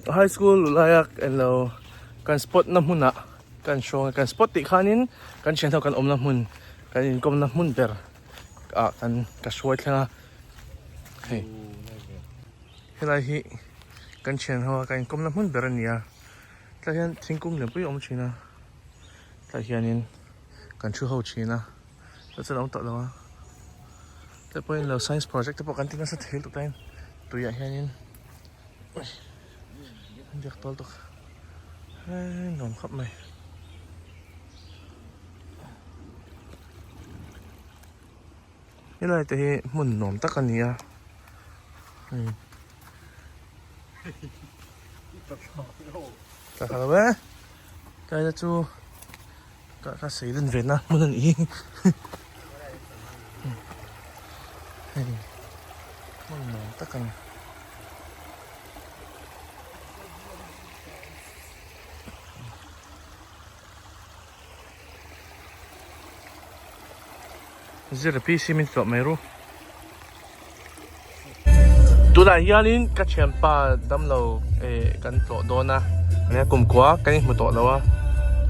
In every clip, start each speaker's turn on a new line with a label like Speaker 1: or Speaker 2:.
Speaker 1: high school layak and lo kan spot na muna kan show kan spot ti khanin kan chen kan om na mun kan in kom na mun per kan ka shoi thla hey helai hi kan chen ho kan kom na mun ber ania tla hian thingkung lem pui om china tla hianin kan chu ho china ta chang ta lawa te point lo science project te po kan tina sa thel tu tain tu ya hianin Diyak tol to. Ay, nom khap mai. Hilai te hi mun nom tak ania. Ta khala ba? Kai da chu ka sei den ve na mun ni. Mun nom tak kan. Zira PC min tlok mai ru tula hianin ka thianpa damlo kan tlok dona ania kum kwa kan mu to lawa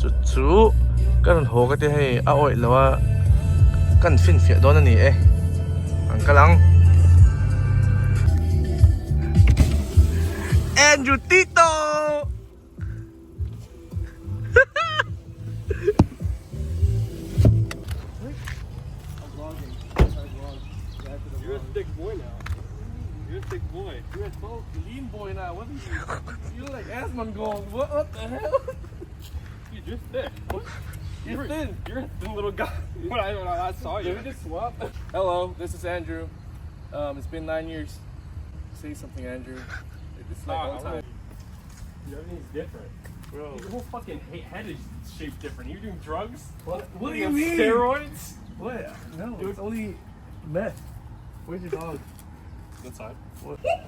Speaker 1: chu kan ho ka te hei a oi lawa kan fin fia dona ni ang kalang Andrew Tito
Speaker 2: You're a thick boy now. You're a thick boy.
Speaker 1: You're a tall, lean boy now. What are you? You like Asman gold. What the hell?
Speaker 2: Dude, you're thick. What?
Speaker 1: You're thin.
Speaker 2: You're a thin little guy. When I last saw you.
Speaker 1: Did we just swap? Hello, this is Andrew. It's been 9 years. Say something, Andrew. It's like all time.
Speaker 2: Everything's different.
Speaker 1: Bro.
Speaker 2: Your whole fucking head is shaped different. You're doing drugs?
Speaker 1: What do
Speaker 2: You
Speaker 1: you mean?
Speaker 2: Steroids?
Speaker 1: What? No, it's only meth. Where's your dog?
Speaker 2: Inside.
Speaker 1: What?
Speaker 2: Yeah.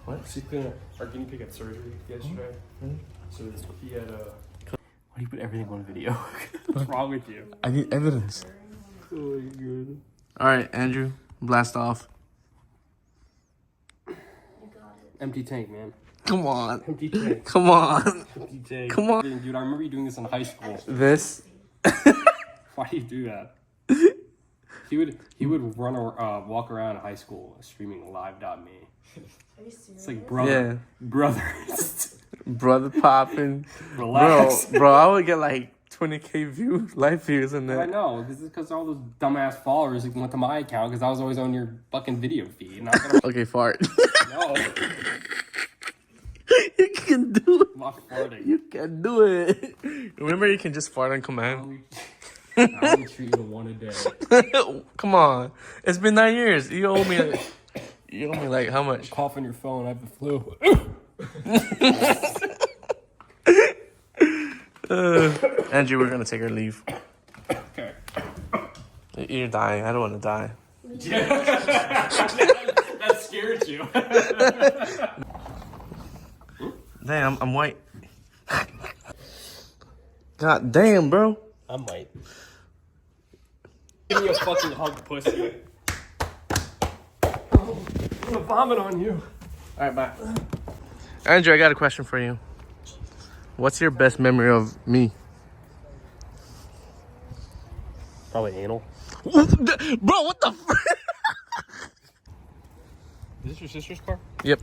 Speaker 1: What?
Speaker 2: She cleaned our guinea pig at surgery yesterday. So he had a. Why do you put everything on video? What's wrong with you?
Speaker 1: I need evidence.
Speaker 2: Oh my god.
Speaker 1: Alright, Andrew, blast off.
Speaker 2: Empty tank, man.
Speaker 1: Come on.
Speaker 2: Empty tank.
Speaker 1: Come on.
Speaker 2: Empty tank.
Speaker 1: Come on.
Speaker 2: Dude, I remember you doing this in high school.
Speaker 1: This?
Speaker 2: Why do you do that? He would run or walk around high school screaming live.me.
Speaker 3: Are you serious?
Speaker 2: It's like brother, brothers.
Speaker 1: Brother popping.
Speaker 2: Relax.
Speaker 1: Bro, I would get like 20K views, live views in
Speaker 2: I
Speaker 1: there.
Speaker 2: know. This is because all those dumbass followers went to my account because I was always on your fucking video feed. And I was gonna
Speaker 1: Okay, fart.
Speaker 2: no,
Speaker 1: You can do it.
Speaker 2: I'm not farting.
Speaker 1: You can do it. Remember, you can just fart on command.
Speaker 2: I only treat you to one a day.
Speaker 1: Come on, it's been 9 years. You owe me. You owe me like how much?
Speaker 2: Cough on your phone. I have the flu.
Speaker 1: Andrew, we're gonna take our leave.
Speaker 2: Okay.
Speaker 1: You're dying. I don't want to die.
Speaker 2: That scared you.
Speaker 1: Damn, I'm white. God damn, bro.
Speaker 2: I might. Give me a fucking hug, pussy. I'm gonna vomit on you.
Speaker 1: All right, bye. Andrew, I got a question for you. What's your best memory of me?
Speaker 2: Probably anal.
Speaker 1: Bro, what the
Speaker 2: Is this your sister's car?
Speaker 1: Yep.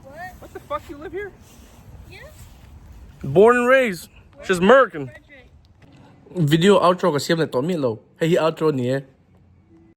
Speaker 3: What?
Speaker 2: What the fuck? You live here?
Speaker 3: Yeah?
Speaker 1: Born and raised. She's American.
Speaker 3: Frederick.
Speaker 1: Video outro ka siam na to mi lo. Hey, outro ni